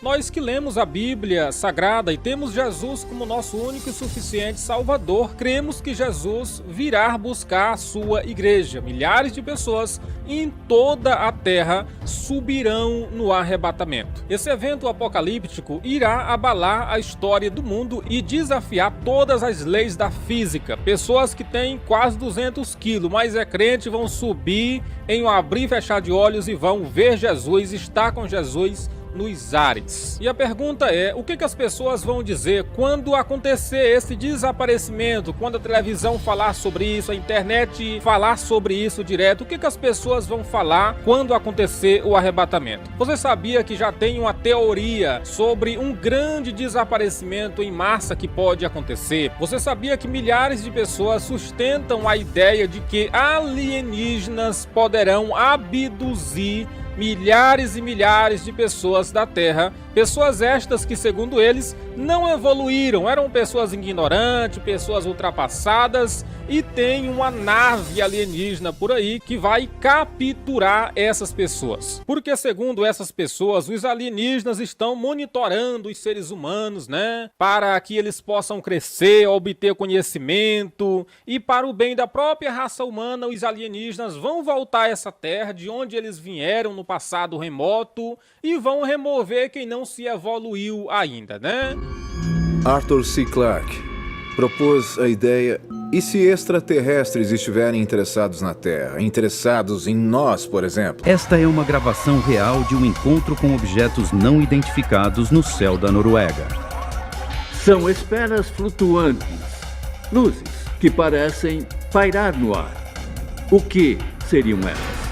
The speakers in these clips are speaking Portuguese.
Nós que lemos a Bíblia Sagrada e temos Jesus como nosso único e suficiente Salvador, cremos que Jesus virá buscar a sua igreja. Milhares de pessoas em toda a terra subirão no arrebatamento. Esse evento apocalíptico irá abalar a história do mundo e desafiar todas as leis da física. Pessoas que têm quase 200 quilos, mas é crente, vão subir em um abrir e fechar de olhos e vão ver Jesus, estar com Jesus nos ares. E a pergunta é, o que as pessoas vão dizer quando acontecer esse desaparecimento, quando a televisão falar sobre isso, a internet falar sobre isso direto, o que as pessoas vão falar quando acontecer o arrebatamento? Você sabia que já tem uma teoria sobre um grande desaparecimento em massa que pode acontecer? Você sabia que milhares de pessoas sustentam a ideia de que alienígenas poderão abduzir milhares e milhares de pessoas da Terra, pessoas estas que, segundo eles, não evoluíram, eram pessoas ignorantes, pessoas ultrapassadas, e tem uma nave alienígena por aí que vai capturar essas pessoas. Porque, segundo essas pessoas, os alienígenas estão monitorando os seres humanos, né? Para que eles possam crescer, obter conhecimento, e para o bem da própria raça humana, os alienígenas vão voltar a essa Terra de onde eles vieram no passado remoto e vão remover quem não se evoluiu ainda, né? Arthur C. Clarke propôs a ideia: e se extraterrestres estiverem interessados na Terra, interessados em nós, por exemplo? Esta é uma gravação real de um encontro com objetos não identificados no céu da Noruega. São esferas flutuantes, luzes que parecem pairar no ar. O que seriam elas?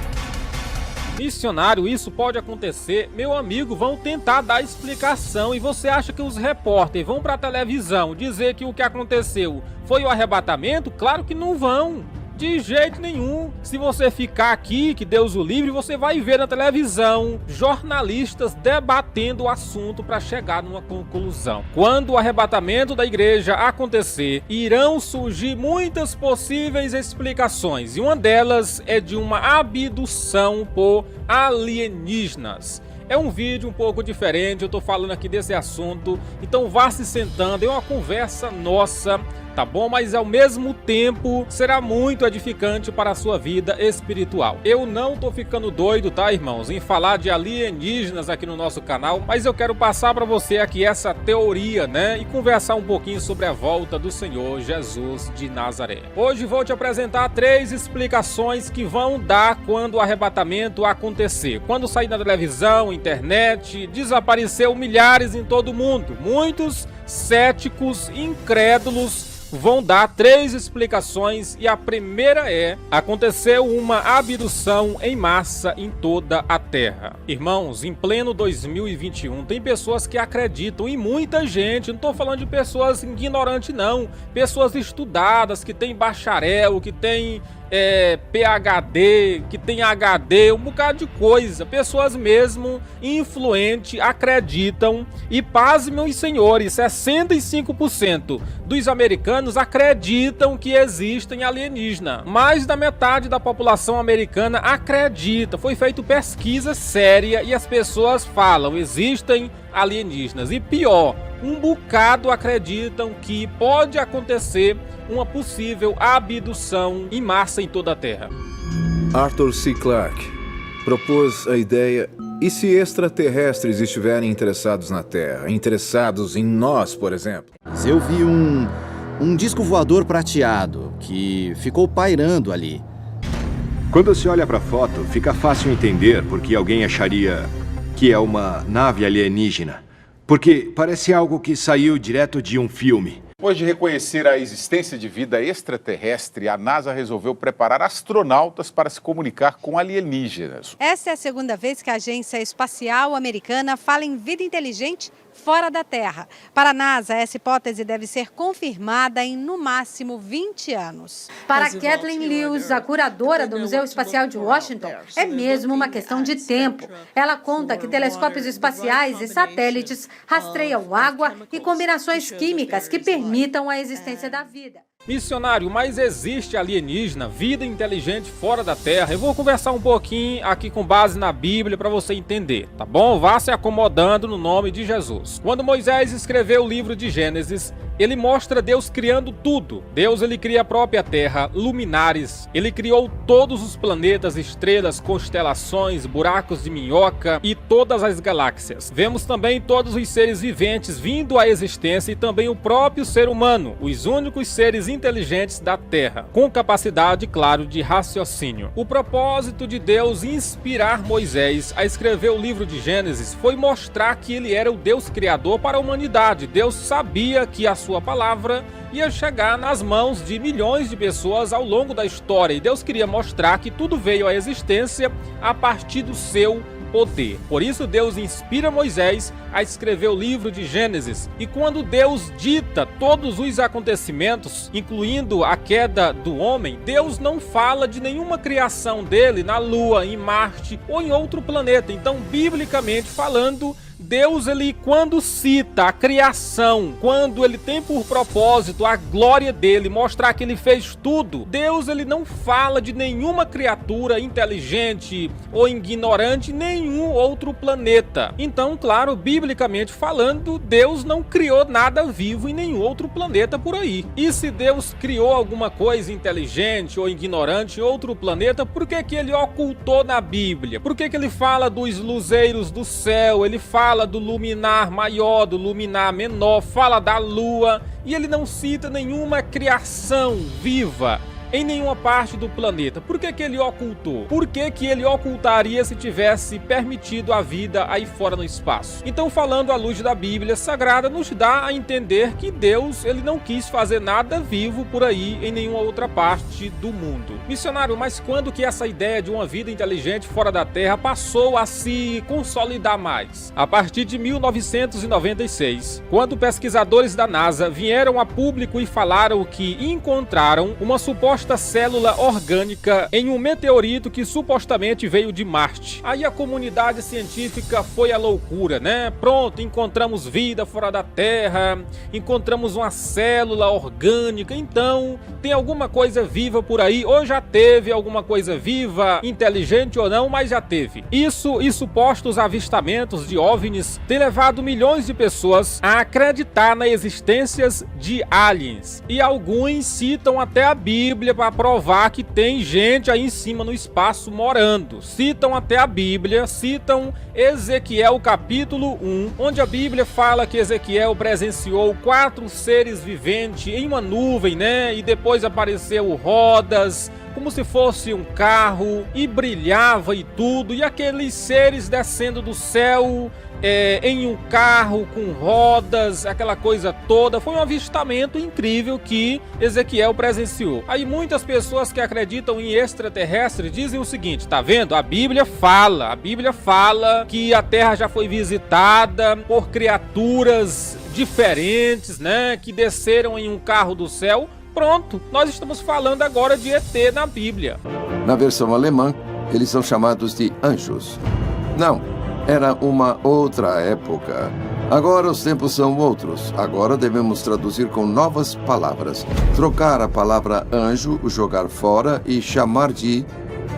Missionário, isso pode acontecer? Meu amigo, vão tentar dar explicação e você acha que os repórteres vão para a televisão dizer que o que aconteceu foi o arrebatamento? Claro que não vão. De jeito nenhum. Se você ficar aqui, que Deus o livre, você vai ver na televisão jornalistas debatendo o assunto para chegar numa conclusão. Quando o arrebatamento da igreja acontecer, irão surgir muitas possíveis explicações, e uma delas é de uma abdução por alienígenas. É um vídeo um pouco diferente, eu tô falando aqui desse assunto, então vá se sentando, é uma conversa nossa, tá bom? Mas ao mesmo tempo será muito edificante para a sua vida espiritual. Eu não tô ficando doido, tá, irmãos, em falar de alienígenas aqui no nosso canal, mas eu quero passar para você aqui essa teoria, né? E conversar um pouquinho sobre a volta do Senhor Jesus de Nazaré. Hoje vou te apresentar 3 explicações que vão dar quando o arrebatamento acontecer. Quando sair na televisão, internet, desapareceu milhares em todo o mundo. Muitos céticos, incrédulos, vão dar 3 explicações e a primeira é: aconteceu uma abdução em massa em toda a Terra. Irmãos, em pleno 2021 tem pessoas que acreditam, e muita gente, não estou falando de pessoas ignorantes não, pessoas estudadas, que tem bacharel, que tem PhD, que tem HD, um bocado de coisa, pessoas mesmo influentes acreditam, e pasmem os senhores, 65% dos americanos acreditam que existem alienígenas. Mais da metade da população americana acredita. Foi feita pesquisa séria e as pessoas falam, existem alienígenas. E pior, um bocado acreditam que pode acontecer uma possível abdução em massa em toda a Terra. Arthur C. Clarke propôs a ideia: e se extraterrestres estiverem interessados na Terra, interessados em nós, por exemplo? Eu vi um disco voador prateado que ficou pairando ali. Quando se olha para a foto, fica fácil entender por que alguém acharia que é uma nave alienígena. Porque parece algo que saiu direto de um filme. Depois de reconhecer a existência de vida extraterrestre, a NASA resolveu preparar astronautas para se comunicar com alienígenas. Essa é a segunda vez que a Agência Espacial Americana fala em vida inteligente fora da Terra. Para a NASA, essa hipótese deve ser confirmada em, no máximo, 20 anos. Para Kathleen Lewis, a curadora do Museu Espacial de Washington, é mesmo uma questão de tempo. Ela conta que telescópios espaciais e satélites rastreiam água e combinações químicas que permitam a existência da vida. Missionário, mas existe alienígena, vida inteligente fora da Terra? Eu vou conversar um pouquinho aqui com base na Bíblia para você entender, tá bom? Vá se acomodando no nome de Jesus. Quando Moisés escreveu o livro de Gênesis, ele mostra Deus criando tudo. Deus, ele cria a própria Terra, luminares. Ele criou todos os planetas, estrelas, constelações, buracos de minhoca e todas as galáxias. Vemos também todos os seres viventes vindo à existência e também o próprio ser humano, os únicos seres inteligentes da Terra, com capacidade, claro, de raciocínio. O propósito de Deus inspirar Moisés a escrever o livro de Gênesis foi mostrar que ele era o Deus criador para a humanidade. Deus sabia que a sua palavra ia chegar nas mãos de milhões de pessoas ao longo da história, e Deus queria mostrar que tudo veio à existência a partir do seu poder. Por isso Deus inspira Moisés a escrever o livro de Gênesis. E quando Deus dita todos os acontecimentos, incluindo a queda do homem, Deus não fala de nenhuma criação dele na Lua, em Marte ou em outro planeta. Então, biblicamente falando, Deus, ele quando cita a criação, quando ele tem por propósito a glória dele, mostrar que ele fez tudo, Deus, ele não fala de nenhuma criatura inteligente ou ignorante, nenhum outro planeta. Então, claro, biblicamente falando, Deus não criou nada vivo em nenhum outro planeta por aí. E se Deus criou alguma coisa inteligente ou ignorante em outro planeta, por que que ele ocultou na Bíblia? Por que que ele fala dos luzeiros do céu, ele fala do luminar maior, do luminar menor, fala da lua, e ele não cita nenhuma criação viva em nenhuma parte do planeta? Por que que ele ocultou? Por que que ele ocultaria se tivesse permitido a vida aí fora no espaço? Então, falando à luz da Bíblia Sagrada, nos dá a entender que Deus, ele não quis fazer nada vivo por aí em nenhuma outra parte do mundo. Missionário, mas quando que essa ideia de uma vida inteligente fora da Terra passou a se consolidar mais? A partir de 1996, quando pesquisadores da NASA vieram a público e falaram que encontraram uma suposta célula orgânica em um meteorito que supostamente veio de Marte. Aí a comunidade científica foi à loucura, né? Pronto, encontramos vida fora da Terra, encontramos uma célula orgânica, então tem alguma coisa viva por aí, ou já teve alguma coisa viva, inteligente ou não, mas já teve. Isso e supostos avistamentos de OVNIs têm levado milhões de pessoas a acreditar na existência de aliens. E alguns citam até a Bíblia para provar que tem gente aí em cima no espaço morando. Citam até a Bíblia, citam Ezequiel capítulo 1, onde a Bíblia fala que Ezequiel presenciou 4 seres viventes em uma nuvem, né? E depois apareceu rodas, como se fosse um carro, e brilhava e tudo, e aqueles seres descendo do céu em um carro com rodas, aquela coisa toda. Foi um avistamento incrível que Ezequiel presenciou. Aí muitas pessoas que acreditam em extraterrestres dizem o seguinte: tá vendo? A Bíblia fala que a Terra já foi visitada por criaturas diferentes, né, que desceram em um carro do céu. Pronto, nós estamos falando agora de ET na Bíblia. Na versão alemã, eles são chamados de anjos. Não, era uma outra época. Agora os tempos são outros. Agora devemos traduzir com novas palavras. Trocar a palavra anjo, jogar fora e chamar de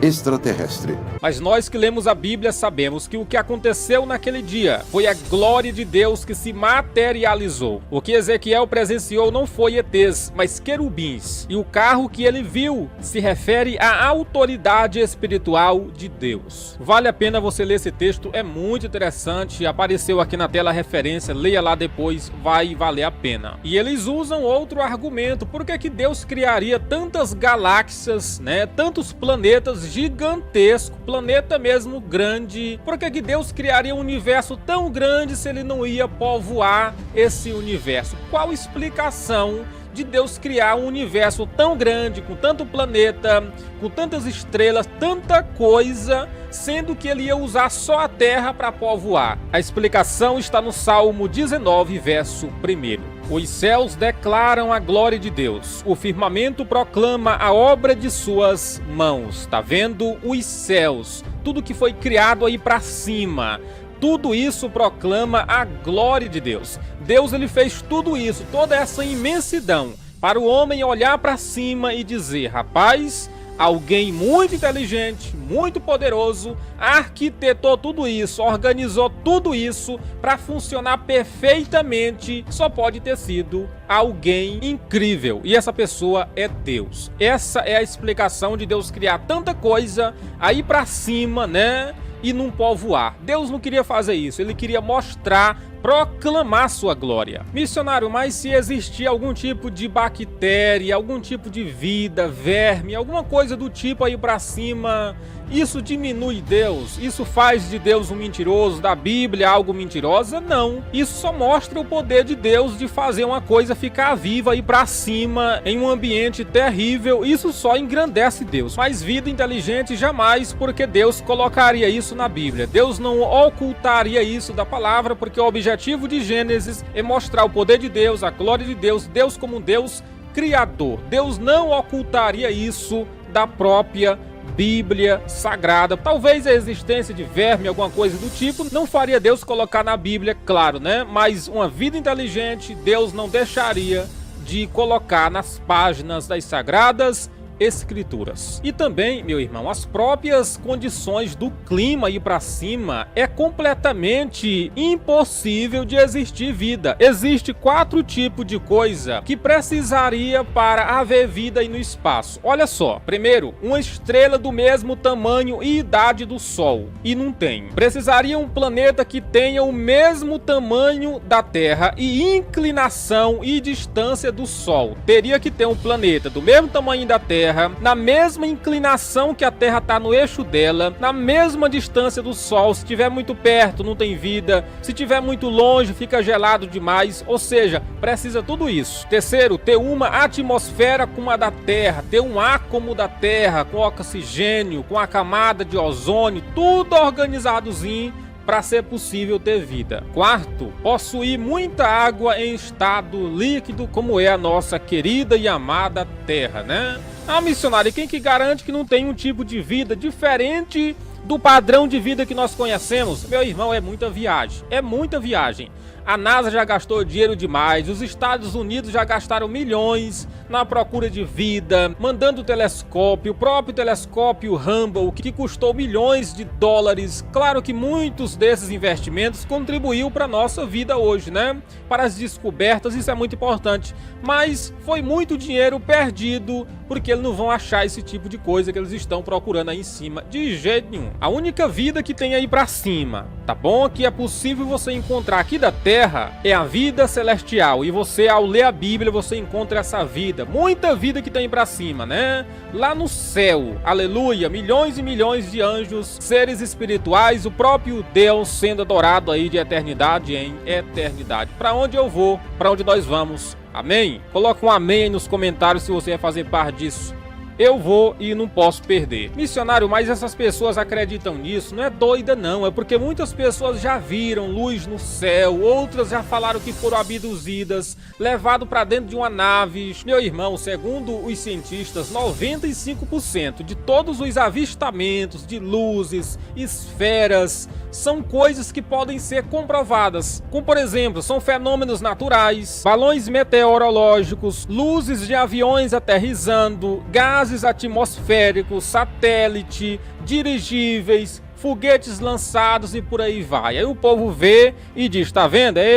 extraterrestre. Mas nós que lemos a Bíblia sabemos que o que aconteceu naquele dia foi a glória de Deus que se materializou. O que Ezequiel presenciou não foi ETs, mas querubins. E o carro que ele viu se refere à autoridade espiritual de Deus. Vale a pena você ler esse texto, é muito interessante. Apareceu aqui na tela a referência, leia lá depois, vai valer a pena. E eles usam outro argumento: por que que Deus criaria tantas galáxias, né, tantos planetas gigantesco, planeta mesmo grande? Por que que Deus criaria um universo tão grande se ele não ia povoar esse universo? Qual explicação de Deus criar um universo tão grande, com tanto planeta, com tantas estrelas, tanta coisa, sendo que ele ia usar só a Terra para povoar? A explicação está no Salmo 19, verso 1. Os céus declaram a glória de Deus, o firmamento proclama a obra de suas mãos. Tá vendo? Os céus, tudo que foi criado aí para cima, tudo isso proclama a glória de Deus. Deus, ele fez tudo isso, toda essa imensidão, para o homem olhar para cima e dizer: rapaz, alguém muito inteligente, muito poderoso, arquitetou tudo isso, organizou tudo isso para funcionar perfeitamente. Só pode ter sido alguém incrível. E essa pessoa é Deus. Essa é a explicação de Deus criar tanta coisa aí para cima, né? E não povoar. Deus não queria fazer isso. Ele queria mostrar, proclamar sua glória. Missionário, mas se existir algum tipo de bactéria, algum tipo de vida, verme, alguma coisa do tipo aí pra cima, isso diminui Deus? Isso faz de Deus um mentiroso, da Bíblia algo mentirosa? Não. Isso só mostra o poder de Deus de fazer uma coisa ficar viva aí pra cima, em um ambiente terrível. Isso só engrandece Deus. Mas vida inteligente jamais, porque Deus colocaria isso na Bíblia. Deus não ocultaria isso da palavra, porque o objetivo de Gênesis é mostrar o poder de Deus, a glória de Deus, Deus como um Deus criador. Deus não ocultaria isso da própria Bíblia Sagrada. Talvez a existência de verme, alguma coisa do tipo, não faria Deus colocar na Bíblia, claro, né? Mas uma vida inteligente, Deus não deixaria de colocar nas páginas das Sagradas Escrituras. E também, meu irmão, as próprias condições do clima aí pra cima é completamente impossível de existir vida. Existe 4 tipos de coisa que precisaria para haver vida aí no espaço. Olha só, primeiro, uma estrela do mesmo tamanho e idade do Sol, e não tem. Precisaria um planeta que tenha o mesmo tamanho da Terra e inclinação e distância do Sol. Teria que ter um planeta do mesmo tamanho da Terra, na mesma inclinação que a Terra está no eixo dela, na mesma distância do Sol. Se estiver muito perto, não tem vida. Se estiver muito longe, fica gelado demais. Ou seja, precisa tudo isso. Terceiro, ter uma atmosfera como a da Terra, ter um ar como o da Terra, com oxigênio, com a camada de ozônio, tudo organizadozinho para ser possível ter vida. Quarto, possuir muita água em estado líquido, como é a nossa querida e amada Terra, né? Ah, missionário, quem que garante que não tem um tipo de vida diferente do padrão de vida que nós conhecemos? Meu irmão, é muita viagem. É muita viagem. A NASA já gastou dinheiro demais, os Estados Unidos já gastaram milhões na procura de vida, mandando o telescópio, o próprio telescópio Hubble, que custou milhões de dólares. Claro que muitos desses investimentos contribuíram para a nossa vida hoje, né? Para as descobertas, isso é muito importante. Mas foi muito dinheiro perdido, porque eles não vão achar esse tipo de coisa que eles estão procurando aí em cima, de jeito nenhum. A única vida que tem aí para cima, tá bom? Que é possível você encontrar aqui da Terra é a vida celestial, e você, ao ler a Bíblia, você encontra essa vida, muita vida que tem pra cima, né? Lá no céu, aleluia, milhões e milhões de anjos, seres espirituais, o próprio Deus sendo adorado aí de eternidade em eternidade. Pra onde eu vou? Pra onde nós vamos? Amém? Coloca um amém aí nos comentários se você vai fazer parte disso. Eu vou e não posso perder. Missionário, mas essas pessoas acreditam nisso? Não é doida não, é porque muitas pessoas já viram luz no céu, outras já falaram que foram abduzidas, levado para dentro de uma nave. Meu irmão, segundo os cientistas, 95% de todos os avistamentos de luzes, esferas, são coisas que podem ser comprovadas. Como, por exemplo, são fenômenos naturais, balões meteorológicos, luzes de aviões aterrissando, gases atmosféricos, satélite, dirigíveis, foguetes lançados e por aí vai. Aí o povo vê e diz, tá vendo? É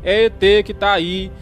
ET que tá aí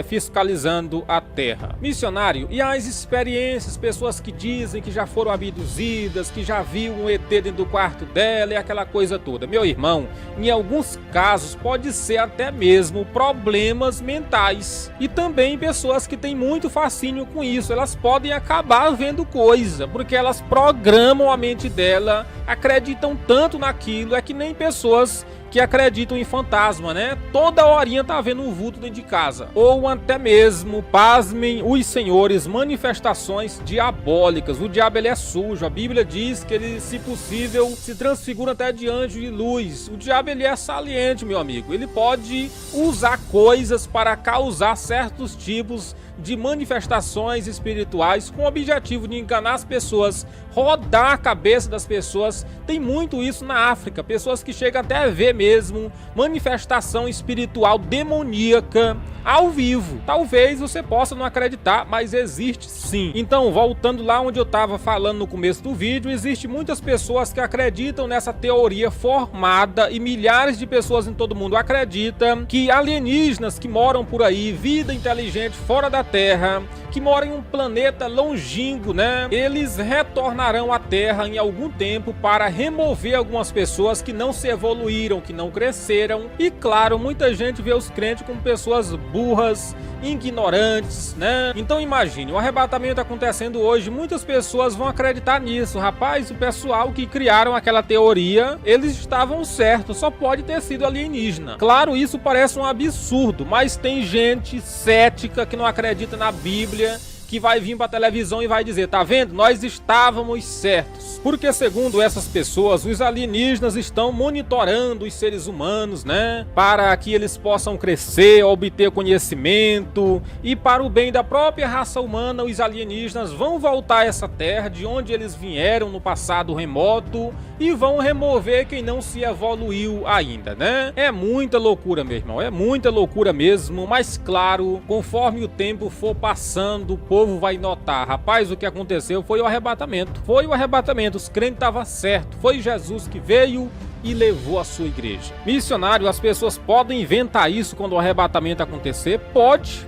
fiscalizando a Terra. Missionário, e as experiências, pessoas que dizem que já foram abduzidas, que já viu um ET dentro do quarto dela e aquela coisa toda. Meu irmão, em alguns casos pode ser até mesmo problemas mentais. E também pessoas que têm muito fascínio com isso, elas podem acabar vendo coisa, porque elas programam a mente dela, acreditam tanto naquilo, é que nem pessoas que acreditam em fantasma, né? Toda horinha tá vendo um vulto dentro de casa. Ou até mesmo, pasmem os senhores, manifestações diabólicas. O diabo, ele é sujo. A Bíblia diz que ele, se possível, se transfigura até de anjo de luz. O diabo, ele é saliente, meu amigo. Ele pode usar coisas para causar certos tipos de manifestações espirituais com o objetivo de enganar as pessoas, rodar a cabeça das pessoas. Tem muito isso na África, pessoas que chegam até a ver mesmo manifestação espiritual demoníaca ao vivo. Talvez você possa não acreditar, mas existe sim. Então, voltando lá onde eu estava falando no começo do vídeo, existe muitas pessoas que acreditam nessa teoria formada e milhares de pessoas em todo mundo acreditam que alienígenas que moram por aí, vida inteligente fora da Terra, que moram em um planeta longínquo, né? Eles retornarão à Terra em algum tempo para remover algumas pessoas que não se evoluíram, que não cresceram. E claro, muita gente vê os crentes como pessoas burras, ignorantes, né? Então imagine, o arrebatamento acontecendo hoje, muitas pessoas vão acreditar nisso. Rapaz, o pessoal que criaram aquela teoria, eles estavam certos, só pode ter sido alienígena. Claro, isso parece um absurdo, mas tem gente cética que não acredita na Bíblia, que vai vir para a televisão e vai dizer, tá vendo? Nós estávamos certos. Porque segundo essas pessoas, os alienígenas estão monitorando os seres humanos, né? Para que eles possam crescer, obter conhecimento, e para o bem da própria raça humana, os alienígenas vão voltar a essa terra de onde eles vieram no passado remoto e vão remover quem não se evoluiu ainda, né? É muita loucura, meu irmão, é muita loucura mesmo, mas claro, conforme o tempo for passando, o povo vai notar, rapaz, o que aconteceu foi o arrebatamento. Foi o arrebatamento, os crentes estavam certos, foi Jesus que veio e levou a sua igreja. Missionário, as pessoas podem inventar isso quando o arrebatamento acontecer? Pode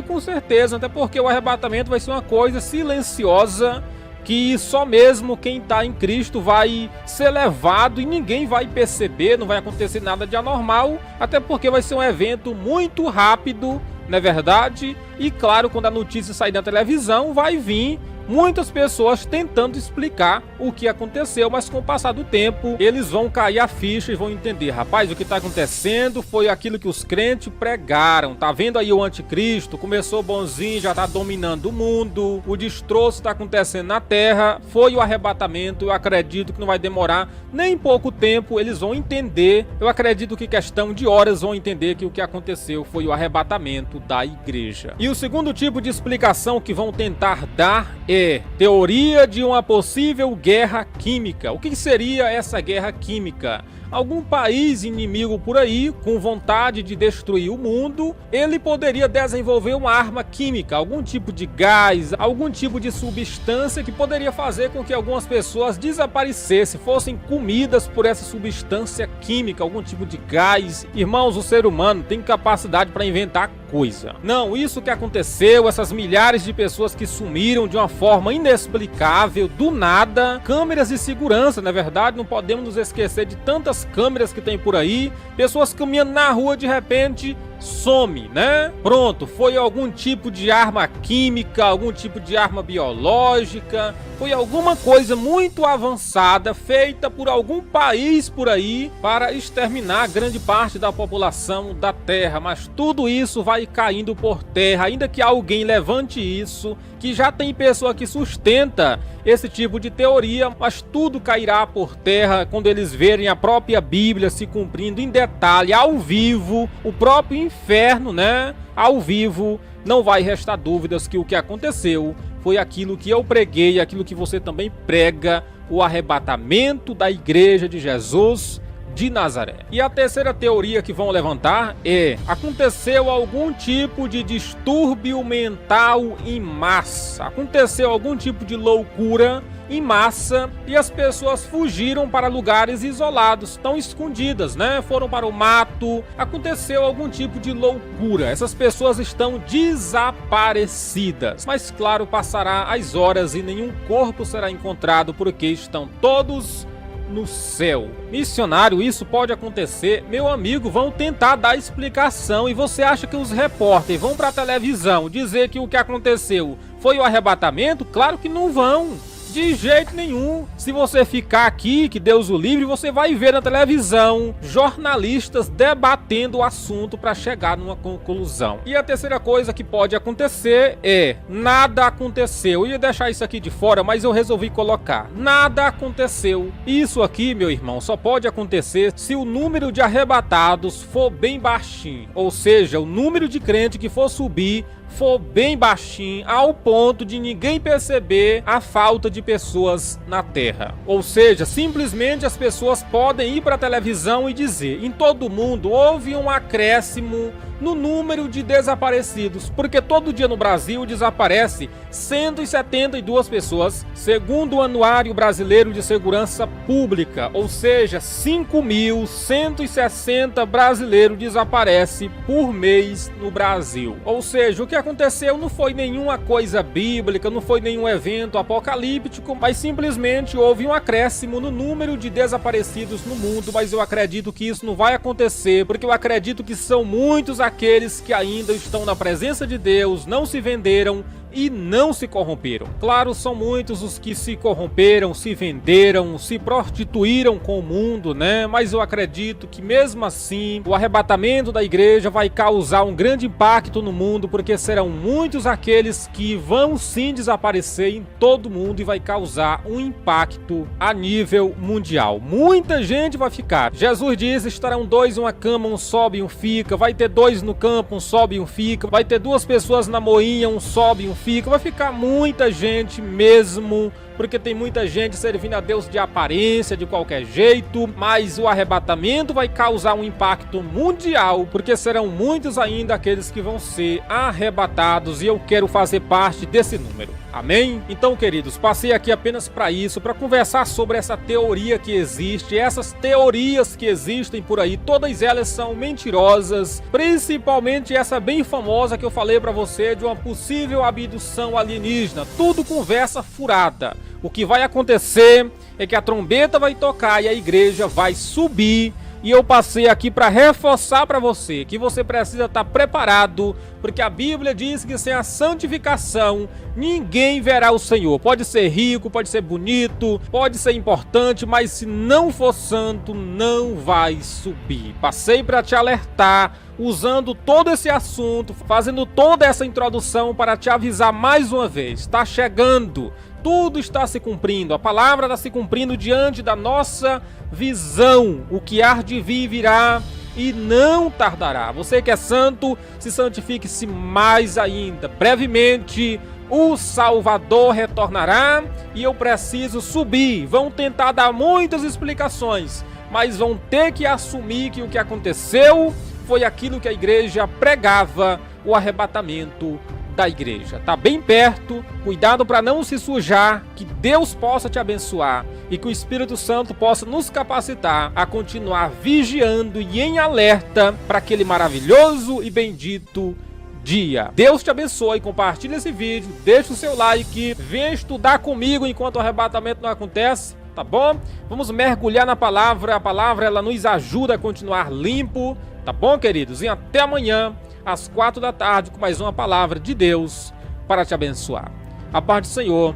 com certeza, até porque o arrebatamento vai ser uma coisa silenciosa, que só mesmo quem está em Cristo vai ser levado e ninguém vai perceber, não vai acontecer nada de anormal, até porque vai ser um evento muito rápido, não é verdade? E claro, quando a notícia sair da televisão, vai vir muitas pessoas tentando explicar o que aconteceu, mas com o passar do tempo, eles vão cair a ficha e vão entender, rapaz, o que está acontecendo foi aquilo que os crentes pregaram. Tá vendo aí o anticristo? Começou bonzinho, já tá dominando o mundo, o destroço está acontecendo na terra, foi o arrebatamento. Eu acredito que não vai demorar nem pouco tempo, eles vão entender. Eu acredito que questão de horas vão entender que o que aconteceu foi o arrebatamento da igreja. E o segundo tipo de explicação que vão tentar dar é teoria de uma possível guerra química. O que seria essa guerra química? Algum país inimigo por aí, com vontade de destruir o mundo, ele poderia desenvolver uma arma química, algum tipo de gás, algum tipo de substância que poderia fazer com que algumas pessoas desaparecessem, fossem comidas por essa substância química, algum tipo de gás. Irmãos, o ser humano tem capacidade para inventar coisa. Não, isso que aconteceu, essas milhares de pessoas que sumiram de uma forma inexplicável, do nada, câmeras de segurança, na verdade, não podemos nos esquecer de tantas câmeras que tem por aí, pessoas caminhando na rua, de repente some, né? Pronto, foi algum tipo de arma química, algum tipo de arma biológica, foi alguma coisa muito avançada feita por algum país por aí para exterminar grande parte da população da Terra, mas tudo isso vai caindo por terra, ainda que alguém levante isso, que já tem pessoa que sustenta esse tipo de teoria, mas tudo cairá por terra quando eles verem a própria Bíblia se cumprindo em detalhe, ao vivo, o próprio inferno, né? Ao vivo, não vai restar dúvidas que o que aconteceu foi aquilo que eu preguei, aquilo que você também prega, o arrebatamento da igreja de Jesus de Nazaré. E a terceira teoria que vão levantar é: aconteceu algum tipo de distúrbio mental em massa, aconteceu algum tipo de loucura em massa e as pessoas fugiram para lugares isolados, estão escondidas, né? Foram para o mato, aconteceu algum tipo de loucura, essas pessoas estão desaparecidas, mas claro, passará as horas e nenhum corpo será encontrado porque estão todos no céu. Missionário, isso pode acontecer? Meu amigo, vão tentar dar explicação e você acha que os repórteres vão para a televisão dizer que o que aconteceu foi o arrebatamento? Claro que não vão. De jeito nenhum. Se você ficar aqui, que Deus o livre, você vai ver na televisão jornalistas debatendo o assunto para chegar numa conclusão. E a terceira coisa que pode acontecer é: nada aconteceu. Eu ia deixar isso aqui de fora, mas eu resolvi colocar: nada aconteceu. Isso aqui, meu irmão, só pode acontecer se o número de arrebatados for bem baixinho. Ou seja, o número de crente que for subir for bem baixinho, ao ponto de ninguém perceber a falta de pessoas na Terra. Ou seja, simplesmente as pessoas podem ir para a televisão e dizer: em todo mundo houve um acréscimo no número de desaparecidos, porque todo dia no Brasil desaparece 172 pessoas, segundo o Anuário Brasileiro de Segurança Pública, ou seja, 5.160 brasileiros desaparecem por mês no Brasil. Ou seja, o que aconteceu não foi nenhuma coisa bíblica, não foi nenhum evento apocalíptico, mas simplesmente houve um acréscimo no número de desaparecidos no mundo. Mas eu acredito que isso não vai acontecer, porque eu acredito que são muitos aqueles que ainda estão na presença de Deus, não se venderam e não se corromperam. Claro, são muitos os que se corromperam, se venderam, se prostituíram com o mundo, né? Mas eu acredito que mesmo assim, o arrebatamento da igreja vai causar um grande impacto no mundo, porque serão muitos aqueles que vão sim desaparecer em todo o mundo e vai causar um impacto a nível mundial. Muita gente vai ficar. Jesus diz: estarão dois em uma cama, um sobe e um fica. Vai ter dois no campo, um sobe e um fica. Vai ter duas pessoas na moinha, um sobe e um fica. Vai ficar muita gente mesmo, porque tem muita gente servindo a Deus de aparência, de qualquer jeito, mas o arrebatamento vai causar um impacto mundial, porque serão muitos ainda aqueles que vão ser arrebatados, e eu quero fazer parte desse número. Amém? Então, queridos, passei aqui apenas para isso, para conversar sobre essa teoria que existe, essas teorias que existem por aí, todas elas são mentirosas, principalmente essa bem famosa que eu falei para você de uma possível abdução alienígena, tudo conversa furada. O que vai acontecer é que a trombeta vai tocar e a igreja vai subir. E eu passei aqui para reforçar para você que você precisa estar preparado, porque a Bíblia diz que sem a santificação ninguém verá o Senhor. Pode ser rico, pode ser bonito, pode ser importante, mas se não for santo, não vai subir. Passei para te alertar, usando todo esse assunto, fazendo toda essa introdução para te avisar mais uma vez. Está chegando. Tudo está se cumprindo, a palavra está se cumprindo diante da nossa visão. O que há de vir virá e não tardará. Você que é santo, se santifique-se mais ainda. Brevemente o Salvador retornará e eu preciso subir. Vão tentar dar muitas explicações, mas vão ter que assumir que o que aconteceu foi aquilo que a igreja pregava, o arrebatamento da igreja. Tá bem perto, cuidado para não se sujar, que Deus possa te abençoar e que o Espírito Santo possa nos capacitar a continuar vigiando e em alerta para aquele maravilhoso e bendito dia. Deus te abençoe, compartilha esse vídeo, deixa o seu like, venha estudar comigo enquanto o arrebatamento não acontece, tá bom? Vamos mergulhar na palavra, a palavra ela nos ajuda a continuar limpo, tá bom, queridos? E até amanhã às 4 da tarde, com mais uma palavra de Deus para te abençoar. A paz do Senhor,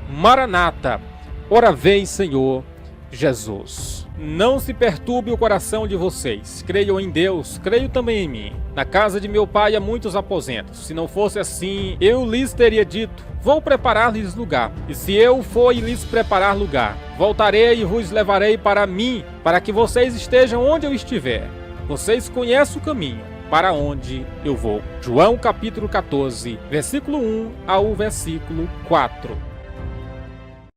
Maranata, ora vem, Senhor Jesus. Não se perturbe o coração de vocês. Creiam em Deus, creio também em mim. Na casa de meu pai há muitos aposentos. Se não fosse assim, eu lhes teria dito: vou preparar-lhes lugar. E se eu for e lhes preparar lugar, voltarei e vos levarei para mim, para que vocês estejam onde eu estiver. Vocês conhecem o caminho para onde eu vou. João capítulo 14, versículo 1 ao versículo 4.